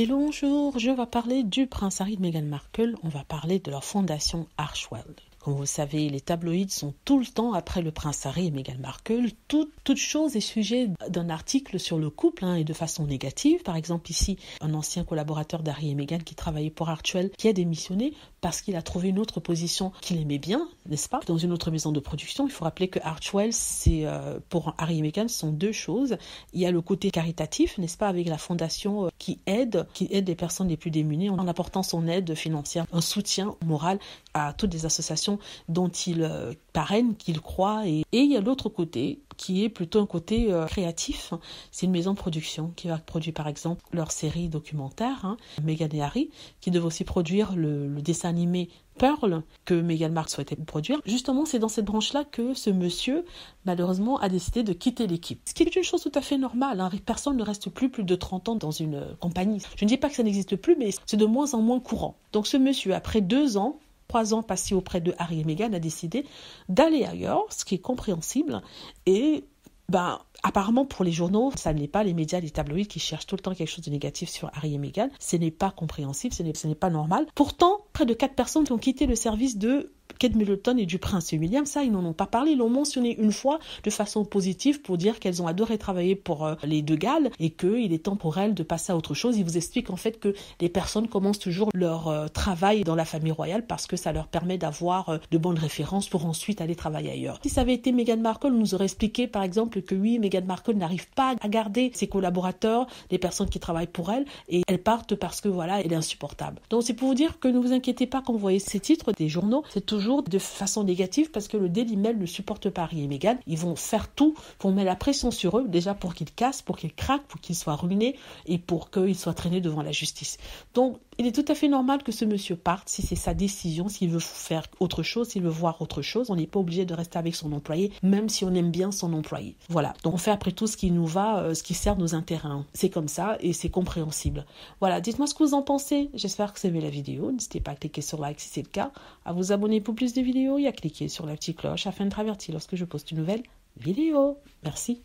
Hello, bonjour, je vais parler du prince Harry et Meghan Markle. On va parler de leur fondation Archewell. Comme vous le savez, les tabloïds sont tout le temps après le prince Harry et Meghan Markle. Toute chose est sujet d'un article sur le couple et de façon négative. Par exemple, ici, un ancien collaborateur d'Harry et Meghan qui travaillait pour Archewell qui a démissionné parce qu'il a trouvé une autre position qu'il aimait bien, n'est-ce pas, dans une autre maison de production. Il faut rappeler que Archewell, c'est pour Harry et Meghan, sont deux choses. Il y a le côté caritatif, n'est-ce pas, avec la fondation qui aide les personnes les plus démunies en apportant son aide financière, un soutien moral à toutes les associations dont il parraine, qu'il croit. Et il y a l'autre côté qui est plutôt un côté créatif. C'est une maison de production qui va produire par exemple leur série documentaire, Meghan et Harry, qui devait aussi produire le dessin animé Pearl que Meghan Markle souhaitait produire. Justement, c'est dans cette branche-là que ce monsieur, malheureusement, a décidé de quitter l'équipe. Ce qui est une chose tout à fait normale. Personne ne reste plus de 30 ans dans une compagnie. Je ne dis pas que ça n'existe plus, mais c'est de moins en moins courant. Donc ce monsieur, après 3 ans passés auprès de Harry et Meghan, a décidé d'aller ailleurs, ce qui est compréhensible. Et apparemment pour les journaux, ça ne l'est pas, les médias, les tabloïds qui cherchent tout le temps quelque chose de négatif sur Harry et Meghan, ce n'est pas compréhensible, ce n'est pas normal. Pourtant, près de 4 personnes qui ont quitté le service de Kate Middleton et du prince William, ça ils n'en ont pas parlé, ils l'ont mentionné une fois de façon positive pour dire qu'elles ont adoré travailler pour les deux Galles et qu'il est temps pour elles de passer à autre chose. Ils vous expliquent en fait que les personnes commencent toujours leur travail dans la famille royale parce que ça leur permet d'avoir de bonnes références pour ensuite aller travailler ailleurs. Si ça avait été Meghan Markle, on nous aurait expliqué par exemple que oui, Meghan Markle n'arrive pas à garder ses collaborateurs, les personnes qui travaillent pour elle, et elles partent parce que voilà, elle est insupportable. Donc c'est pour vous dire que ne vous inquiétez pas quand vous voyez ces titres des journaux, c'est toujours de façon négative parce que le Daily Mail ne supporte pas Harry et Meghan. Ils vont faire tout pour mettre la pression sur eux, déjà pour qu'ils cassent, pour qu'ils craquent, pour qu'ils soient ruinés et pour qu'ils soient traînés devant la justice. Donc, il est tout à fait normal que ce monsieur parte si c'est sa décision, s'il veut faire autre chose, s'il veut voir autre chose. On n'est pas obligé de rester avec son employé, même si on aime bien son employé. Voilà. Donc, on fait après tout ce qui nous va, ce qui sert nos intérêts. C'est comme ça et c'est compréhensible. Voilà. Dites-moi ce que vous en pensez. J'espère que vous aimez la vidéo. N'hésitez pas à cliquer sur like si c'est le cas, à vous abonner pour plus de vidéos et à cliquer sur la petite cloche afin de travertir lorsque je poste une nouvelle vidéo. Merci.